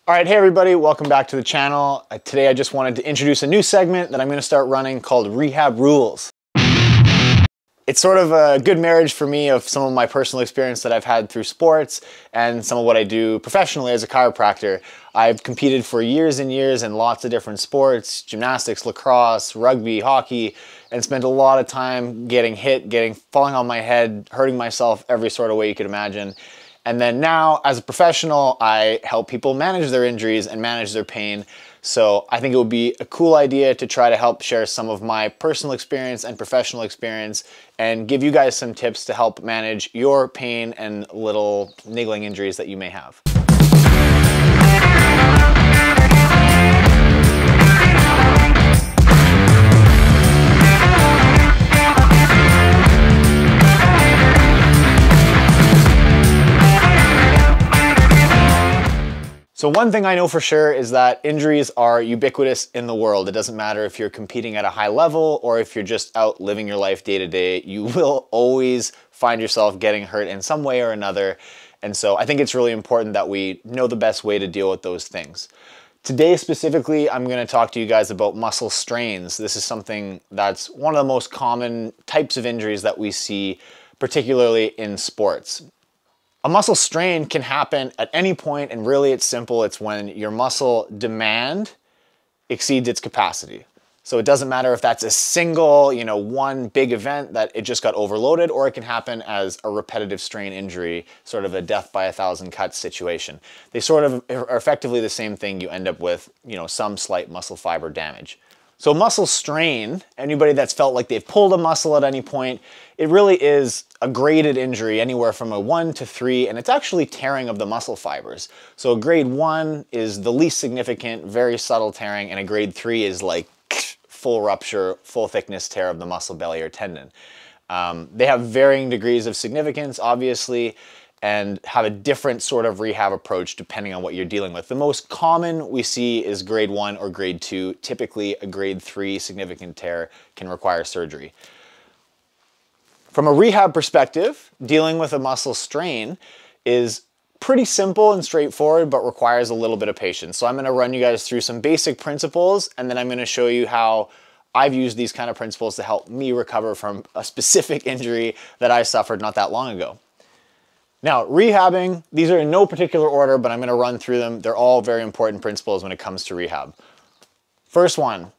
All right, hey everybody, welcome back to the channel. Today I just wanted to introduce a new segment that I'm going to start running called Rehab Rules. It's sort of a good marriage for me of some of my personal experience that I've had through sports and some of what I do professionally as a chiropractor. I've competed for years and years in lots of different sports, gymnastics, lacrosse, rugby, hockey, and spent a lot of time getting hit, falling on my head, hurting myself every sort of way you could imagine. And then now, as a professional, I help people manage their injuries and manage their pain. So I think it would be a cool idea to try to help share some of my personal experience and professional experience and give you guys some tips to help manage your pain and little niggling injuries that you may have. So one thing I know for sure is that injuries are ubiquitous in the world. It doesn't matter if you're competing at a high level or if you're just out living your life day to day, you will always find yourself getting hurt in some way or another. And so I think it's really important that we know the best way to deal with those things. Today specifically, I'm going to talk to you guys about muscle strains. This is something that's one of the most common types of injuries that we see, particularly in sports. A muscle strain can happen at any point, and really it's simple. It's when your muscle demand exceeds its capacity. So it doesn't matter if that's a single, one big event that it just got overloaded, or it can happen as a repetitive strain injury, sort of a death by 1,000 cuts situation. They sort of are effectively the same thing. You end up with, some slight muscle fiber damage. So muscle strain, anybody that's felt like they've pulled a muscle at any point, it really is a graded injury, anywhere from a 1 to 3, and it's actually tearing of the muscle fibers. So a grade 1 is the least significant, very subtle tearing, and a grade 3 is like full rupture, full thickness tear of the muscle belly or tendon. They have varying degrees of significance, obviously, and have a different sort of rehab approach depending on what you're dealing with. The most common we see is grade 1 or grade 2. Typically, a grade 3 significant tear can require surgery. From a rehab perspective, dealing with a muscle strain is pretty simple and straightforward, but requires a little bit of patience. So I'm going to run you guys through some basic principles, and then I'm going to show you how I've used these kind of principles to help me recover from a specific injury that I suffered not that long ago. Now, rehabbing, these are in no particular order, but I'm going to run through them. They're all very important principles when it comes to rehab. First one,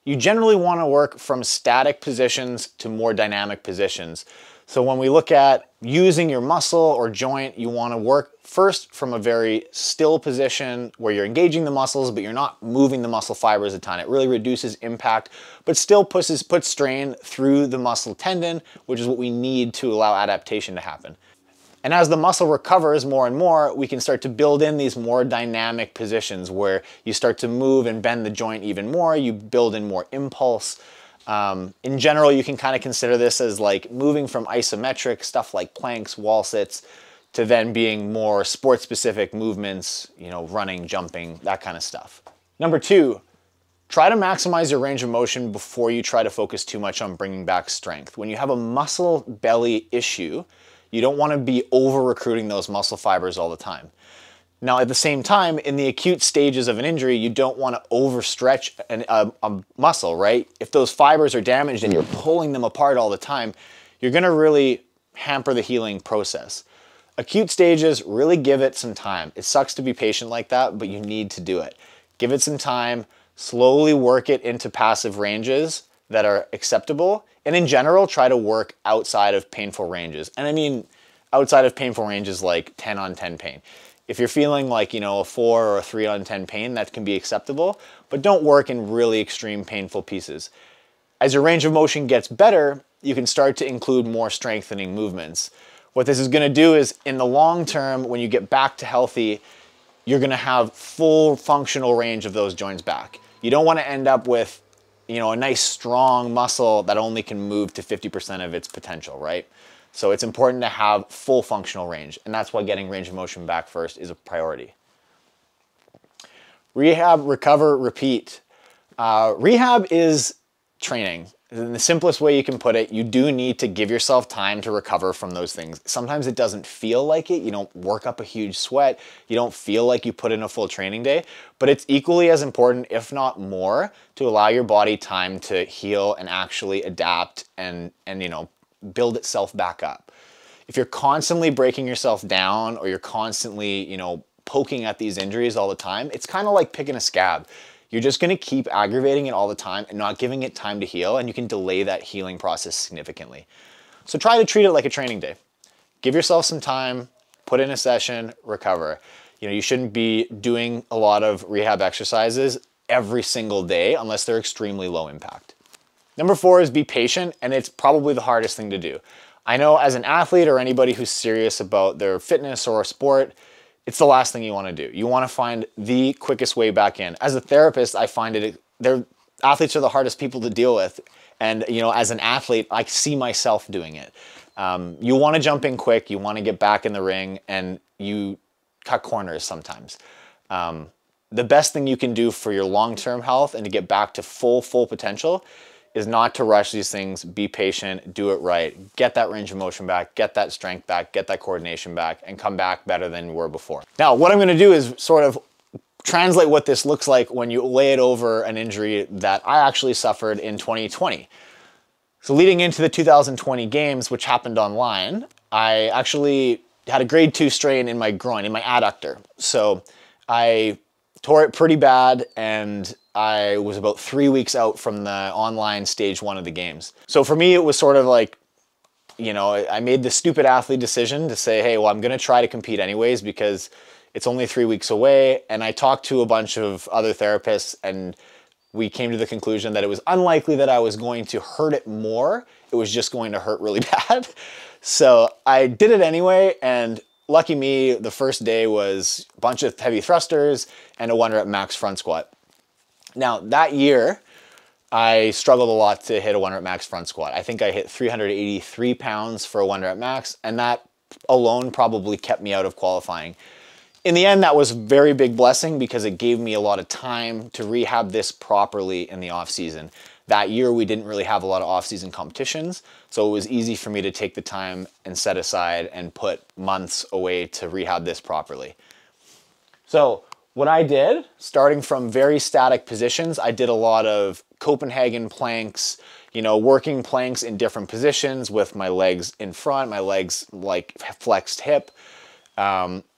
you generally want to work from static positions to more dynamic positions. So when we look at using your muscle or joint, you want to work first from a very still position where you're engaging the muscles, but you're not moving the muscle fibers a ton. It really reduces impact, but still puts strain through the muscle tendon, which is what we need to allow adaptation to happen. And as the muscle recovers more and more, we can start to build in these more dynamic positions where you start to move and bend the joint even more, you build in more impulse. In general, you can kind of consider this as like moving from isometric stuff like planks, wall sits, to then being more sport-specific movements, running, jumping, that kind of stuff. Number 2, try to maximize your range of motion before you try to focus too much on bringing back strength. When you have a muscle belly issue, you don't want to be over-recruiting those muscle fibers all the time. Now, at the same time, in the acute stages of an injury, you don't want to overstretch a muscle, right? If those fibers are damaged and you're pulling them apart all the time, you're going to really hamper the healing process. Acute stages, really give it some time. It sucks to be patient like that, but you need to do it. Give it some time, slowly work it into passive ranges that are acceptable, and in general, try to work outside of painful ranges. And I mean, outside of painful ranges like 10 on 10 pain. If you're feeling like, a 4 or a 3 on 10 pain, that can be acceptable, but don't work in really extreme painful pieces. As your range of motion gets better, you can start to include more strengthening movements. What this is going to do is, in the long term, when you get back to healthy, you're going to have full functional range of those joints back. You don't want to end up with a nice strong muscle that only can move to 50% of its potential, right? So it's important to have full functional range, and that's why getting range of motion back first is a priority. Rehab, recover, repeat. Rehab is training. In the simplest way you can put it, you do need to give yourself time to recover from those things. Sometimes it doesn't feel like it. You don't work up a huge sweat. You don't feel like you put in a full training day, but it's equally as important, if not more, to allow your body time to heal and actually adapt and build itself back up. If you're constantly breaking yourself down or you're constantly, poking at these injuries all the time, it's kind of like picking a scab. You're just gonna keep aggravating it all the time and not giving it time to heal, and you can delay that healing process significantly. So try to treat it like a training day. Give yourself some time, put in a session, recover. You shouldn't be doing a lot of rehab exercises every single day unless they're extremely low impact. Number 4 is be patient, and it's probably the hardest thing to do. I know as an athlete or anybody who's serious about their fitness or sport, it's the last thing you want to do. You want to find the quickest way back in. As a therapist, I find athletes are the hardest people to deal with. And, as an athlete, I see myself doing it. You want to jump in quick, you want to get back in the ring, and you cut corners sometimes. The best thing you can do for your long-term health and to get back to full potential is not to rush these things, be patient, do it right, get that range of motion back, get that strength back, get that coordination back, and come back better than you were before. Now, what I'm gonna do is sort of translate what this looks like when you lay it over an injury that I actually suffered in 2020. So leading into the 2020 games, which happened online, I actually had a grade 2 strain in my groin, in my adductor. So I tore it pretty bad, and I was about 3 weeks out from the online stage 1 of the games. So for me, it was sort of like, I made the stupid athlete decision to say, hey, well, I'm gonna try to compete anyways because it's only 3 weeks away. And I talked to a bunch of other therapists, and we came to the conclusion that it was unlikely that I was going to hurt it more. It was just going to hurt really bad. So I did it anyway, and lucky me, the first day was a bunch of heavy thrusters and a 1 rep max front squat. Now, that year, I struggled a lot to hit a 1 rep max front squat. I think I hit 383 pounds for a 1 rep max, and that alone probably kept me out of qualifying. In the end, that was a very big blessing because it gave me a lot of time to rehab this properly in the off season. That year, we didn't really have a lot of off-season competitions, so it was easy for me to take the time and set aside and put months away to rehab this properly. So what I did, starting from very static positions, I did a lot of Copenhagen planks, working planks in different positions with my legs in front, my legs like flexed hip,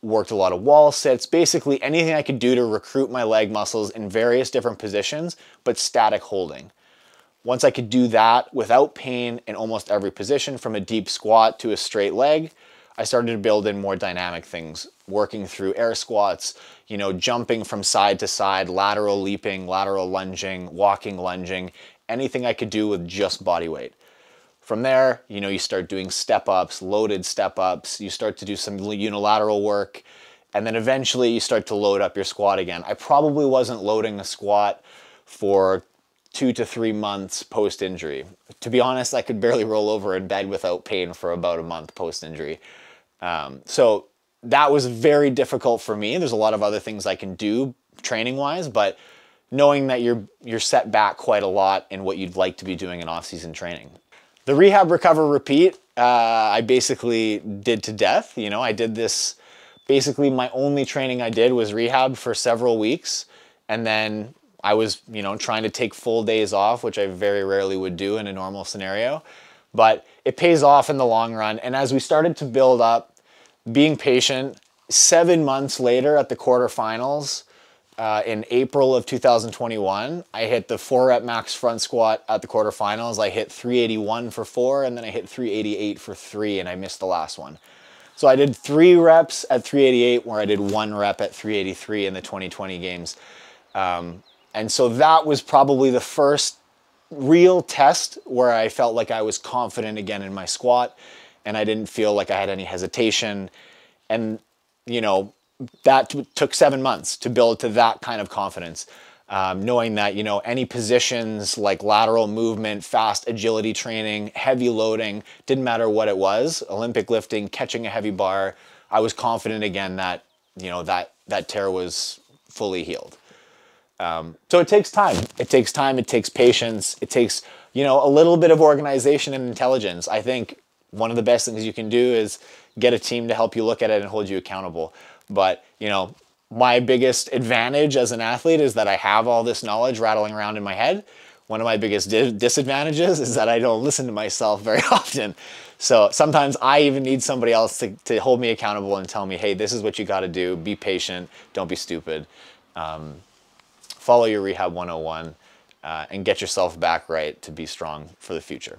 worked a lot of wall sits, basically anything I could do to recruit my leg muscles in various different positions, but static holding. Once I could do that without pain in almost every position, from a deep squat to a straight leg, I started to build in more dynamic things, working through air squats, jumping from side to side, lateral leaping, lateral lunging, walking lunging, anything I could do with just body weight. From there, you start doing step-ups, loaded step-ups, you start to do some unilateral work, and then eventually you start to load up your squat again. I probably wasn't loading a squat for 2 to 3 months post-injury. To be honest, I could barely roll over in bed without pain for about a month post-injury. So that was very difficult for me. There's a lot of other things I can do training-wise, but knowing that you're set back quite a lot in what you'd like to be doing in off-season training. The Rehab Recover Repeat, I basically did to death. I did this, basically my only training I did was rehab for several weeks, and then I was, trying to take full days off, which I very rarely would do in a normal scenario, but it pays off in the long run. And as we started to build up, being patient, 7 months later at the quarterfinals, in April of 2021, I hit the 4 rep max front squat at the quarterfinals. I hit 381 for 4, and then I hit 388 for 3, and I missed the last one. So I did 3 reps at 388, where I did 1 rep at 383 in the 2020 games. And so that was probably the first real test where I felt like I was confident again in my squat, and I didn't feel like I had any hesitation. And, that took 7 months to build to that kind of confidence. Knowing that, any positions like lateral movement, fast agility training, heavy loading, didn't matter what it was, Olympic lifting, catching a heavy bar, I was confident again that, that tear was fully healed. So it takes time. It takes time. It takes patience. It takes, you know, a little bit of organization and intelligence. I think one of the best things you can do is get a team to help you look at it and hold you accountable. But, you know, my biggest advantage as an athlete is that I have all this knowledge rattling around in my head. One of my biggest disadvantages is that I don't listen to myself very often. So sometimes I even need somebody else to hold me accountable and tell me, hey, this is what you got to do. Be patient. Don't be stupid. Follow your Rehab 101 and get yourself back right to be strong for the future.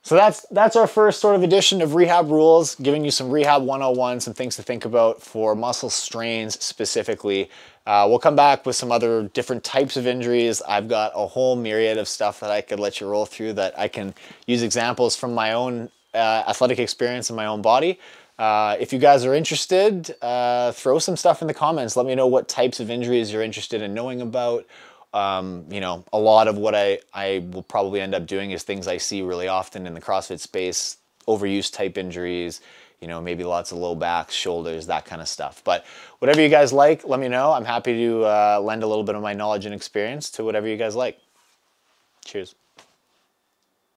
So that's our first sort of edition of Rehab Rules, giving you some Rehab 101, some things to think about for muscle strains specifically. We'll come back with some other different types of injuries. I've got a whole myriad of stuff that I could let you roll through that I can use examples from my own athletic experience in my own body. If you guys are interested, throw some stuff in the comments. Let me know what types of injuries you're interested in knowing about. You know, a lot of what I will probably end up doing is things I see really often in the CrossFit space, overuse type injuries, you know, maybe lots of low backs, shoulders, that kind of stuff. But whatever you guys like, let me know. I'm happy to lend a little bit of my knowledge and experience to whatever you guys like. Cheers.